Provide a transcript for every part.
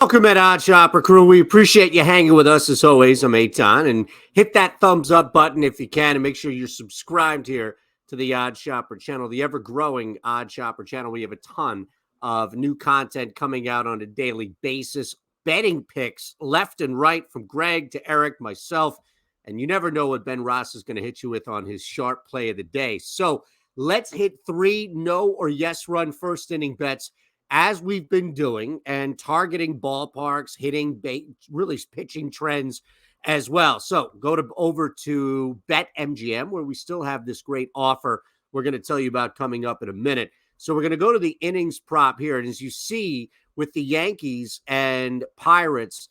Welcome at Odd Shopper Crew. We appreciate you hanging with us as always. I'm Eytan, and hit that thumbs up button if you can, and make sure you're subscribed here to the Odd Shopper channel, the ever-growing Odd Shopper channel. We have a ton of new content coming out on a daily basis, betting picks left and right from Greg to Eric, myself, and you never know what Ben Ross is going to hit you with on his sharp play of the day. So let's hit 3 no or yes run first inning bets, as we've been doing, and targeting ballparks, hitting really pitching trends as well. So go over to BetMGM, where we still have this great offer we're going to tell you about coming up in a minute. So we're going to go to the innings prop here. And as you see with the Yankees and Pirates,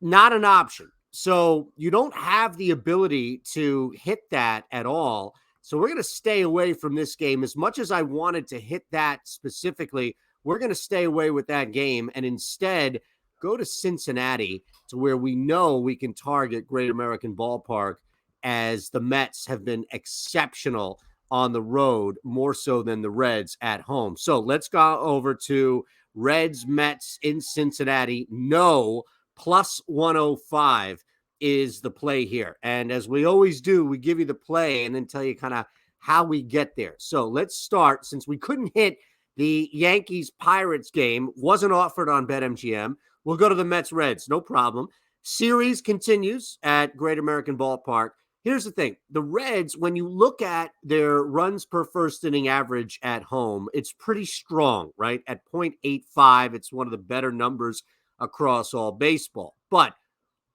not an option. So you don't have the ability to hit that at all. So we're going to stay away from this game. As much as I wanted to hit that specifically, we're going to stay away with that game and instead go to Cincinnati, to where we know we can target Great American Ballpark, as the Mets have been exceptional on the road, more so than the Reds at home. So let's go over to Reds Mets in Cincinnati. No, plus 105 is the play here. And as we always do, we give you the play and then tell you kind of how we get there. So let's start, since we couldn't hit the Yankees-Pirates game, wasn't offered on BetMGM. We'll go to the Mets-Reds, no problem. Series continues at Great American Ballpark. Here's the thing. The Reds, when you look at their runs per first inning average at home, it's pretty strong, right? At 0.85, it's one of the better numbers across all baseball. But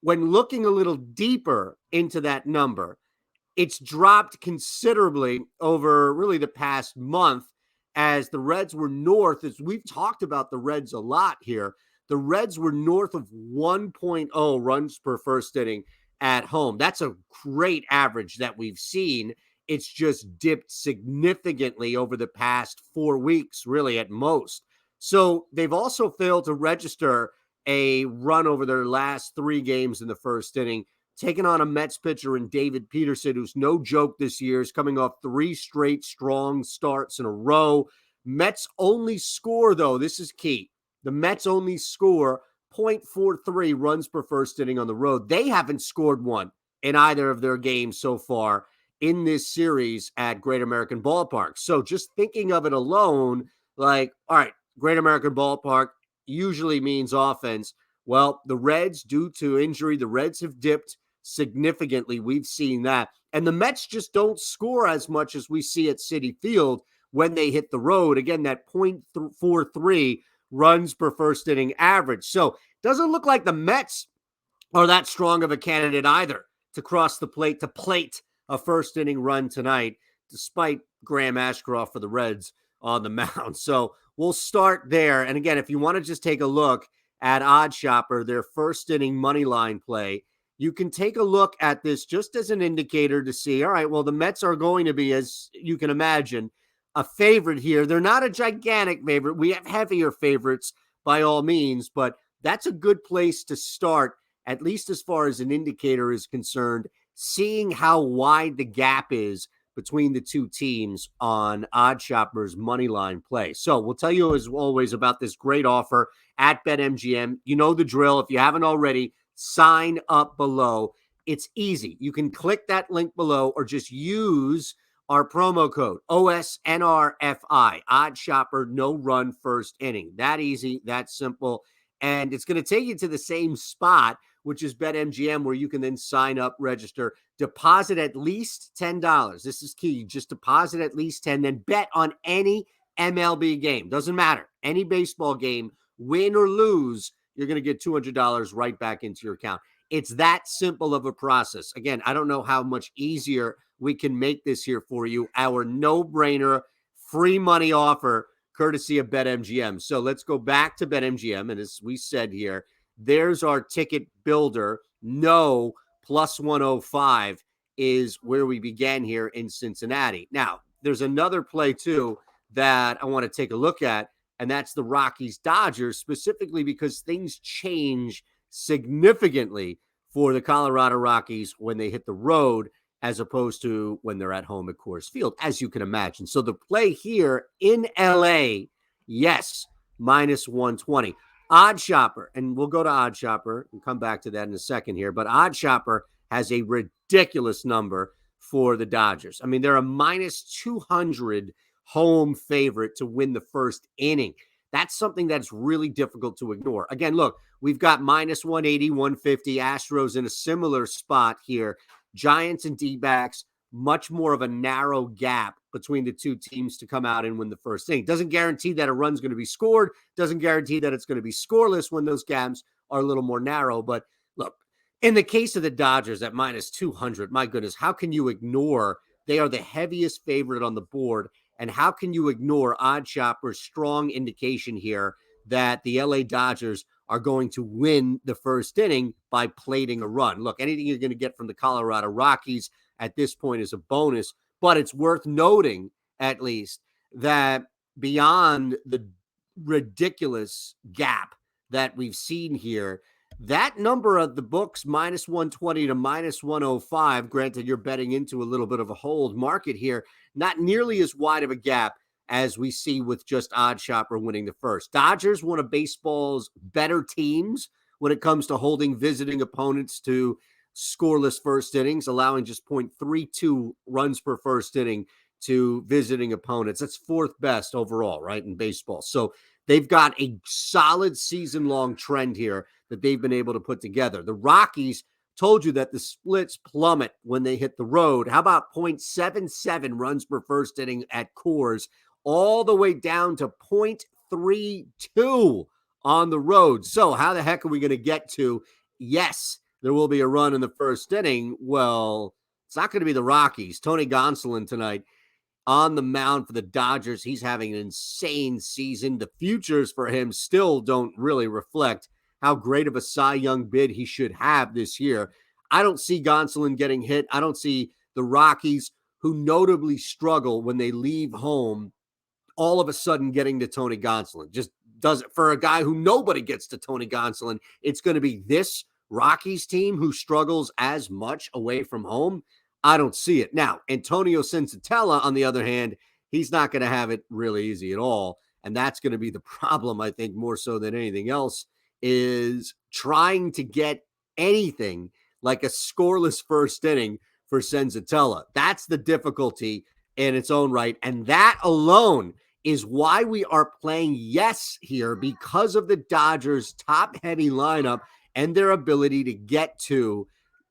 when looking a little deeper into that number, it's dropped considerably over really the past month, as the Reds were north. As we've talked about the Reds a lot here, the Reds were north of 1.0 runs per first inning at home. That's a great average that we've seen. It's just dipped significantly over the past 4 weeks, really at most. So they've also failed to register a run over their last 3 games in the first inning, taking on a Mets pitcher in David Peterson, who's no joke this year. Is coming off 3 straight strong starts in a row. Mets only score, though, this is key, the Mets only score 0.43 runs per first inning on the road. They haven't scored one in either of their games so far in this series at Great American Ballpark. So just thinking of it alone, like, all right, Great American Ballpark usually means offense. Well, the Reds, due to injury, the Reds have dipped significantly. We've seen that. And the Mets just don't score as much as we see at Citi Field when they hit the road. Again, that 0.43 runs per first inning average. So doesn't look like the Mets are that strong of a candidate either to cross the plate, to plate a first inning run tonight, despite Graham Ashcroft for the Reds on the mound. So we'll start there. And again, if you want to just take a look at Odd Shopper, their first inning money line play, you can take a look at this just as an indicator to see, all right, well, the Mets are going to be, as you can imagine, a favorite here. They're not a gigantic favorite. We have heavier favorites by all means, but that's a good place to start, at least as far as an indicator is concerned, seeing how wide the gap is between the two teams on Odd Shopper's money line play. So we'll tell you, as always, about this great offer at BetMGM. You know the drill. If you haven't already, sign up below. It's easy. You can click that link below or just use our promo code OSNRFI, Odd Shopper, no run first inning. That easy, that simple. And it's going to take you to the same spot, which is BetMGM, where you can then sign up, register, deposit at least $10. This is key. Just deposit at least 10, then bet on any MLB game. Doesn't matter. Any baseball game, win or lose, you're going to get $200 right back into your account. It's that simple of a process. Again, I don't know how much easier we can make this here for you. Our no-brainer free money offer, courtesy of BetMGM. So let's go back to BetMGM. And as we said here, there's our ticket builder. No, plus 105 is where we began here in Cincinnati. Now, there's another play, too, that I want to take a look at, and that's the Rockies-Dodgers, specifically because things change significantly for the Colorado Rockies when they hit the road, as opposed to when they're at home at Coors Field, as you can imagine. So the play here in LA, yes, minus 120. Odd Shopper, and we'll go to Odd Shopper and come back to that in a second here, but Odd Shopper has a ridiculous number for the Dodgers. I mean, they're a minus 200 home favorite to win the first inning. That's something that's really difficult to ignore. Again, look, we've got minus 180, 150, Astros in a similar spot here. Giants and D-backs, much more of a narrow gap between the two teams to come out and win the first inning. Doesn't guarantee that a run's going to be scored. Doesn't guarantee that it's going to be scoreless when those gaps are a little more narrow. But look, in the case of the Dodgers at minus 200, my goodness, how can you ignore they are the heaviest favorite on the board? And how can you ignore Odd Shopper's strong indication here that the LA Dodgers are going to win the first inning by plating a run? Look, anything you're going to get from the Colorado Rockies at this point is a bonus, but it's worth noting at least that beyond the ridiculous gap that we've seen here, that number of the books, minus 120 to minus 105, granted you're betting into a little bit of a hold market here, not nearly as wide of a gap as we see with just Odd Shopper winning the first. Dodgers, one of baseball's better teams when it comes to holding visiting opponents to scoreless first innings, allowing just 0.32 runs per first inning to visiting opponents. That's fourth best overall, right, in baseball. So they've got a solid season-long trend here that they've been able to put together. The Rockies told you that the splits plummet when they hit the road. How about 0.77 runs per first inning at Coors, all the way down to 0.32 on the road? So how the heck are we going to get to, yes, there will be a run in the first inning? Well, it's not going to be the Rockies. Tony Gonsolin tonight on the mound for the Dodgers. He's having an insane season. The futures for him still don't really reflect how great of a Cy Young bid he should have this year. I don't see Gonsolin getting hit. I don't see the Rockies, who notably struggle when they leave home, all of a sudden getting to Tony Gonsolin. Just does it for a guy who nobody gets to Tony Gonsolin. It's going to be this Rockies team who struggles as much away from home. I don't see it. Now, Antonio Sensatella, on the other hand, he's not going to have it really easy at all. And that's going to be the problem, I think, more so than anything else, is trying to get anything like a scoreless first inning for Sensatella. That's the difficulty in its own right. And that alone is why we are playing yes here, because of the Dodgers' top-heavy lineup and their ability to get to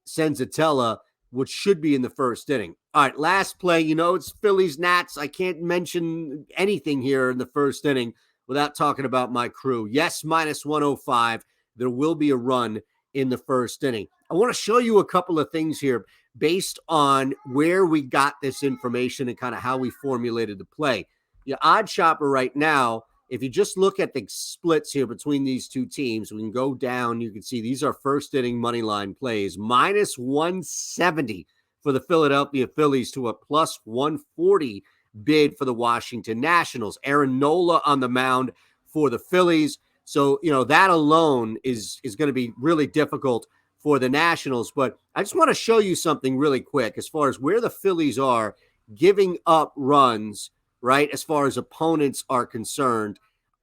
Sensatella, which should be in the first inning. All right, last play. You know, it's Phillies Nats. I can't mention anything here in the first inning without talking about my crew. Yes, minus 105. There will be a run in the first inning. I want to show you a couple of things here based on where we got this information and kind of how we formulated the play. Your Odd Shopper right now, if you just look at the splits here between these two teams, we can go down. You can see these are first inning money line plays. Minus 170 for the Philadelphia Phillies to a plus 140 bid for the Washington Nationals. Aaron Nola on the mound for the Phillies. So, you know, that alone is going to be really difficult for the Nationals. But I just want to show you something really quick as far as where the Phillies are giving up runs, right, as far as opponents are concerned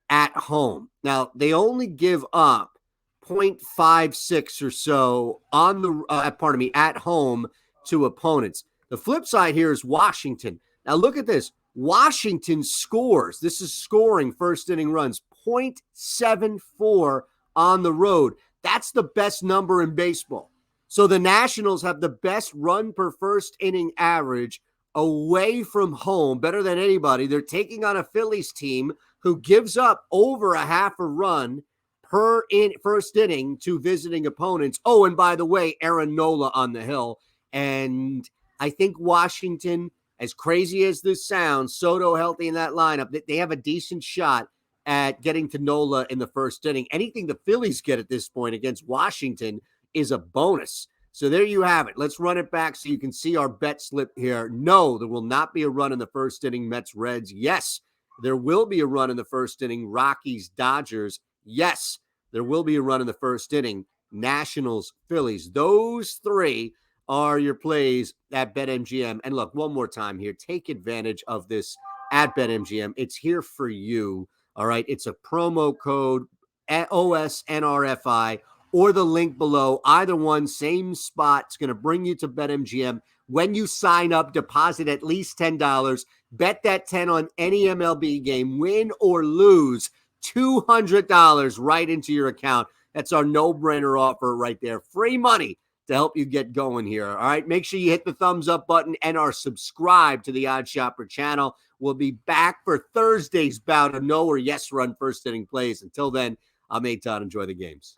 at home. Now, they only give up 0.56 or so on the at home to opponents. The flip side here is Washington. Now, look at this. Washington scores. This is scoring first inning runs, 0.74 on the road. That's the best number in baseball. So the Nationals have the best run per first inning average away from home, better than anybody. They're taking on a Phillies team who gives up over a half a run per first inning to visiting opponents. Oh, and by the way, Aaron Nola on the hill. And I think Washington, as crazy as this sounds, Soto healthy in that lineup, they have a decent shot at getting to Nola in the first inning. Anything the Phillies get at this point against Washington is a bonus. So there you have it. Let's run it back so you can see our bet slip here. No, there will not be a run in the first inning, Mets-Reds. Yes, there will be a run in the first inning, Rockies-Dodgers. Yes, there will be a run in the first inning, Nationals-Phillies. Those three are your plays at BetMGM. And look, one more time here, take advantage of this at BetMGM. It's here for you, all right? It's a promo code, OS NRFI, or the link below. Either one, same spot. It's going to bring you to BetMGM. When you sign up, deposit at least $10. Bet that 10 on any MLB game, win or lose, $200 right into your account. That's our no-brainer offer right there. Free money to help you get going here. All right, make sure you hit the thumbs up button and are subscribed to the Odd Shopper channel. We'll be back for Thursday's bout of no or yes run first inning plays. Until then, I'm Eytan. Enjoy the games.